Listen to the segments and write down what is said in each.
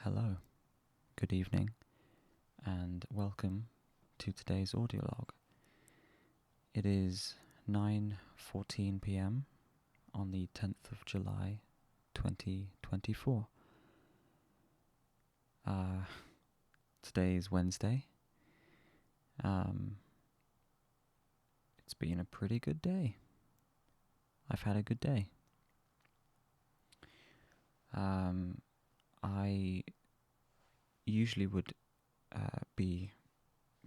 Hello, good evening, and welcome to today's audio log. It is 9:14 p.m. on the 10th of July, 2024. Today is Wednesday. It's been a pretty good day. I've had a good day. I usually would be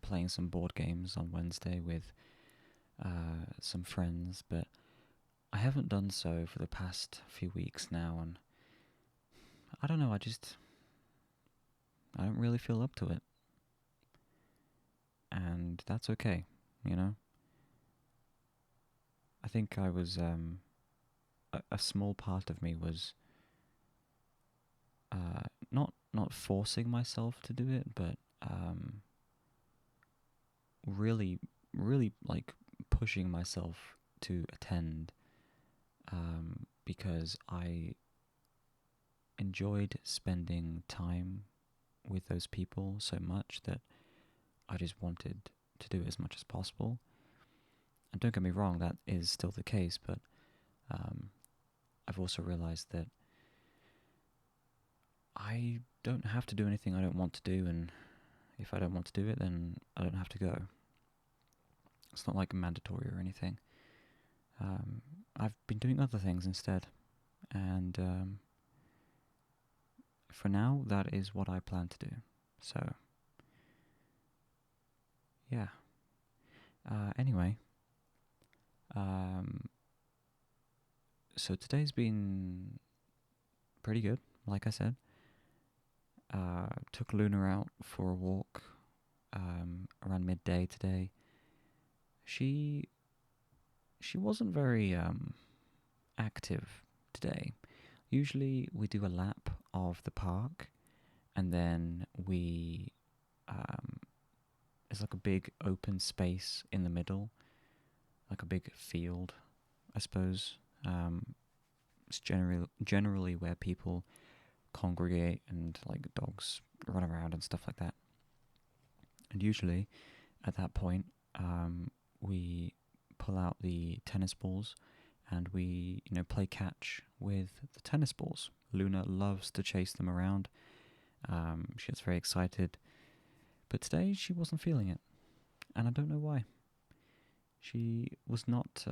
playing some board games on Wednesday with some friends, but I haven't done so for the past few weeks now, and I don't know, I don't really feel up to it. And that's okay, you know? I think I was, a small part of me was not forcing myself to do it, but really, really like pushing myself to attend because I enjoyed spending time with those people so much that I just wanted to do as much as possible. And don't get me wrong, that is still the case, but I've also realized that I don't have to do anything I don't want to do, and if I don't want to do it, then I don't have to go. It's not like mandatory or anything. I've been doing other things instead, and for now, that is what I plan to do. So, yeah. Anyway, so today's been pretty good, like I said. Took Luna out for a walk around midday today. She wasn't very active today. Usually we do a lap of the park, and then there's like a big open space in the middle, like a big field, I suppose. It's generally where people congregate and like dogs run around and stuff like that. And usually at that point, we pull out the tennis balls and we, play catch with the tennis balls. Luna loves to chase them around. She gets very excited. But today she wasn't feeling it. And I don't know why. She was not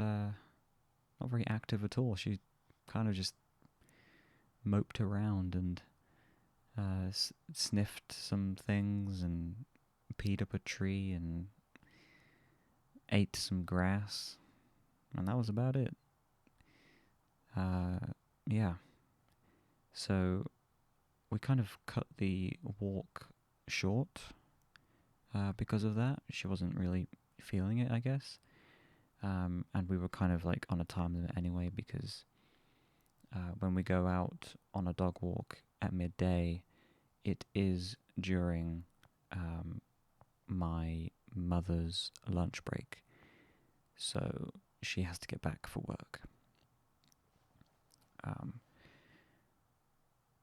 very active at all. She kind of just moped around and sniffed some things and peed up a tree and ate some grass. And that was about it. Yeah. So we kind of cut the walk short because of that. She wasn't really feeling it, I guess. And we were kind of like on a time limit anyway because when we go out on a dog walk at midday, it is during my mother's lunch break. So she has to get back for work.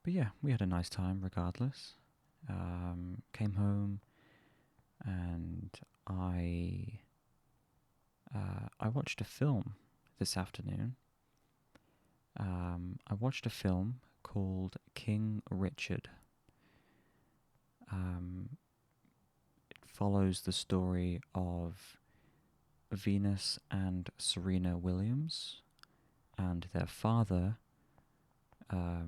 But yeah, we had a nice time regardless. Came home and I watched a film this afternoon. I watched a film called King Richard. It follows the story of Venus and Serena Williams and their father. I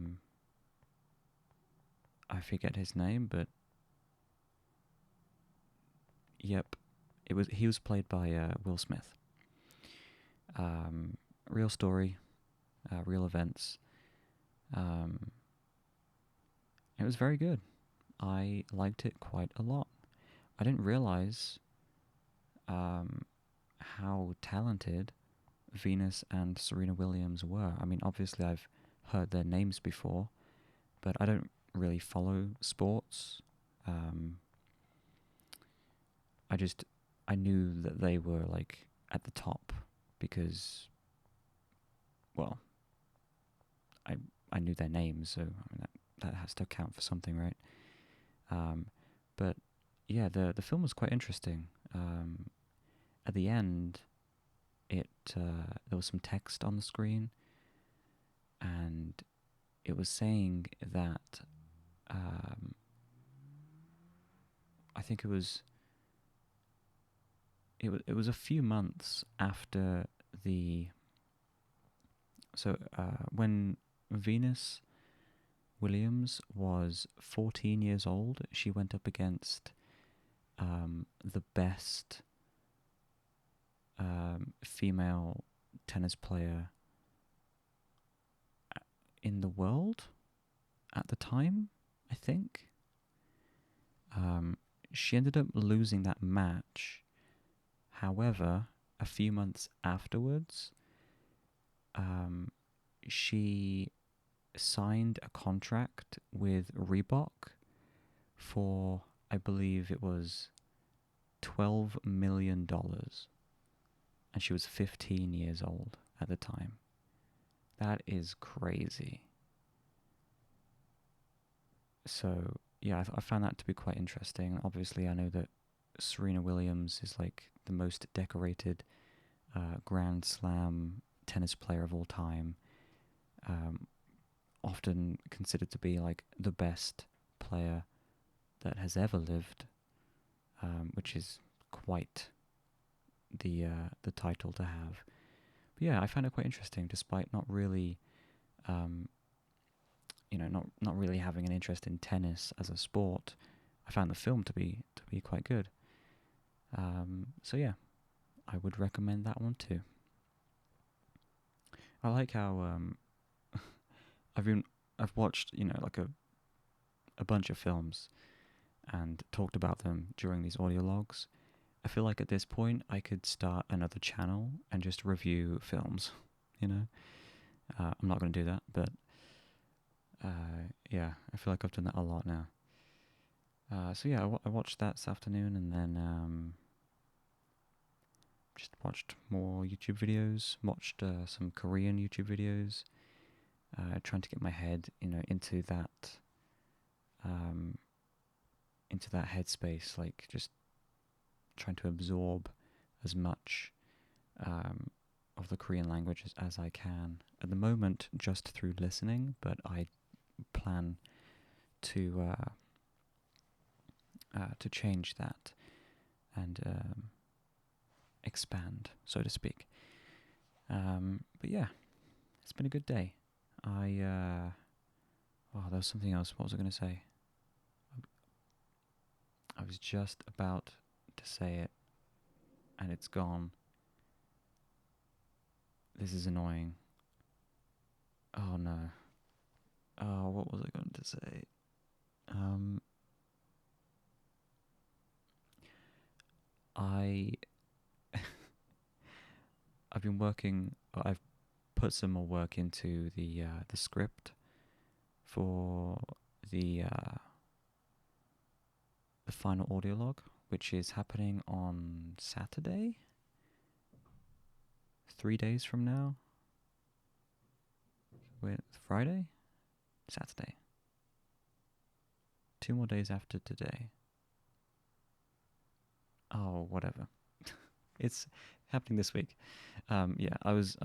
forget his name, but yep, he was played by Will Smith. Real story, real events. It was very good. I liked it quite a lot. I didn't realize how talented Venus and Serena Williams were. I mean, obviously I've heard their names before, but I don't really follow sports. I knew that they were like at the top because, well, I knew their names, so I mean that has to count for something, right? Um, but yeah, the film was quite interesting. At the end, there was some text on the screen, and it was saying that I think it was a few months after the when Venus Williams was 14 years old, she went up against the best female tennis player in the world at the time, I think. She ended up losing that match. However, a few months afterwards, she signed a contract with Reebok for, I believe it was $12 million. And she was 15 years old at the time. That is crazy. So, yeah, I found that to be quite interesting. Obviously, I know that Serena Williams is like the most decorated Grand Slam tennis player of all time. Often considered to be like the best player that has ever lived, which is quite the title to have. But yeah, I found it quite interesting, despite not really, not really having an interest in tennis as a sport. I found the film to be quite good. So yeah, I would recommend that one too. I like how I've watched like a bunch of films and talked about them during these audio logs. I feel like at this point I could start another channel and just review films. I'm not going to do that, but yeah, I feel like I've done that a lot now. So yeah, I watched that this afternoon, and then just watched more YouTube videos. Watched some Korean YouTube videos. Trying to get my head, into that headspace, like just trying to absorb as much of the Korean language as I can. At the moment, just through listening, but I plan to change that and expand, so to speak. But yeah, it's been a good day. There was something else. What was I going to say? I was just about to say it, and it's gone. This is annoying. Oh no. Oh, what was I going to say? I've been working. I've put some more work into the script for the final audio log, which is happening on Saturday. 3 days from now. Wait, Friday? Saturday. 2 more days after today. Oh, whatever. It's happening this week. Yeah, I was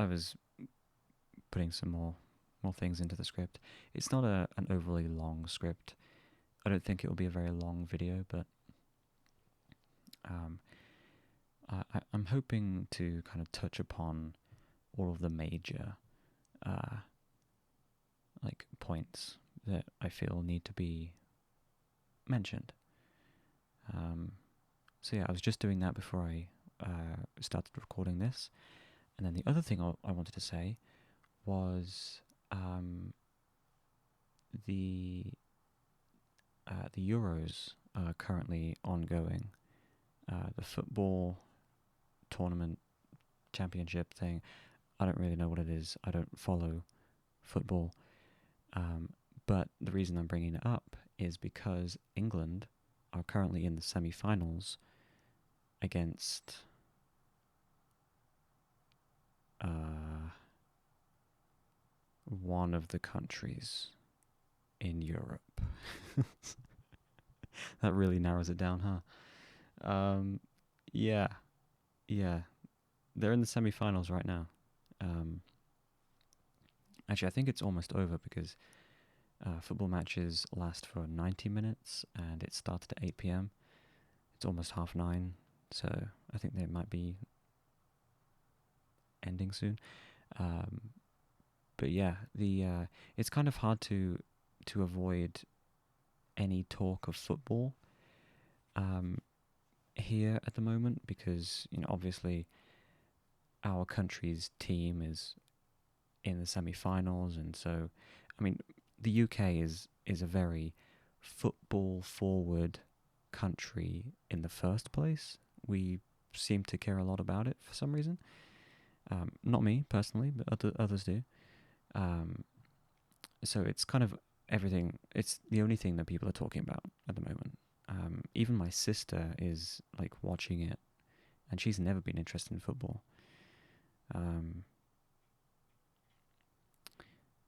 putting some more things into the script. It's not an overly long script. I don't think it will be a very long video, but I'm hoping to kind of touch upon all of the major like points that I feel need to be mentioned. So yeah, I was just doing that before I started recording this. And then the other thing I wanted to say was the Euros are currently ongoing. The football tournament championship thing, I don't really know what it is. I don't follow football. But the reason I'm bringing it up is because England are currently in the semi-finals against one of the countries. in Europe. That really narrows it down, huh? Yeah, yeah. They're in the semi-finals right now. Um, Actually, I think it's almost over because football matches last for 90 minutes and it started at 8 p.m. It's almost 9:30, so I think they might be ending soon. Um, but yeah, the it's kind of hard to avoid any talk of football um, here at the moment because obviously our country's team is in the semi-finals, and so I mean the UK is a very football forward country in the first place. We seem to care a lot about it for some reason. Not me personally, but others do. Um, so it's kind of everything. It's the only thing that people are talking about at the moment. Even my sister is like watching it, and she's never been interested in football. Um,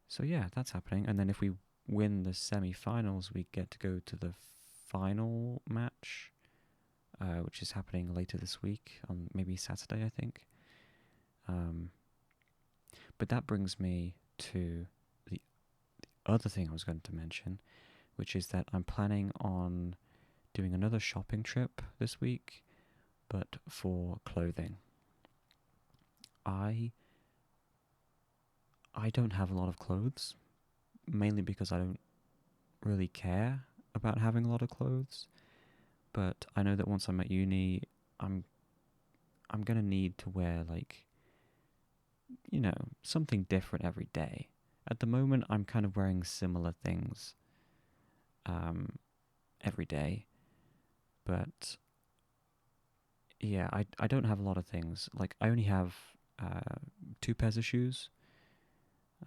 so yeah, that's happening. And then if we win the semi-finals, we get to go to the final match, which is happening later this week on maybe Saturday, I think. Um, but that brings me to the other thing I was going to mention, which is that I'm planning on doing another shopping trip this week, but for clothing. I I don't have a lot of clothes, mainly because I don't really care about having a lot of clothes. But I know that once I'm at uni, I'm I'm gonna need to wear like something different every day. At the moment, I'm kind of wearing similar things um, every day, but yeah, I don't have a lot of things. Like I only have two pairs of shoes,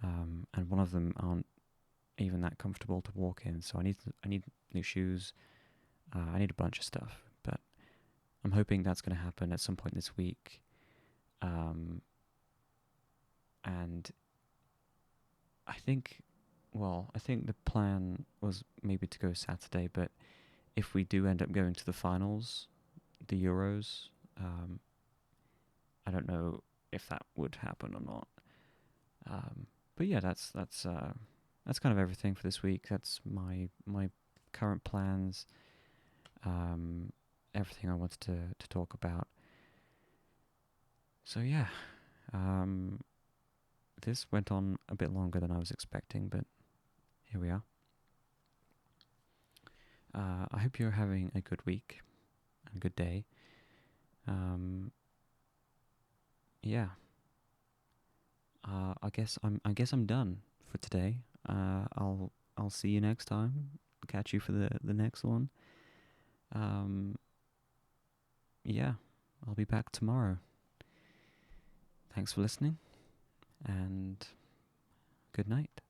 and one of them aren't even that comfortable to walk in. So I need new shoes. I need a bunch of stuff, but I'm hoping that's going to happen at some point this week. And I think the plan was maybe to go Saturday, but if we do end up going to the finals, the Euros, um, I don't know if that would happen or not. But yeah, that's kind of everything for this week. That's my current plans. Um, Everything I wanted to talk about. So yeah, um, this went on a bit longer than I was expecting, but here we are. I hope you're having a good week and a good day. Um, yeah, I guess I'm done for today. I'll see you next time. Catch you for the next one. Um, yeah, I'll be back tomorrow. Thanks for listening, and good night.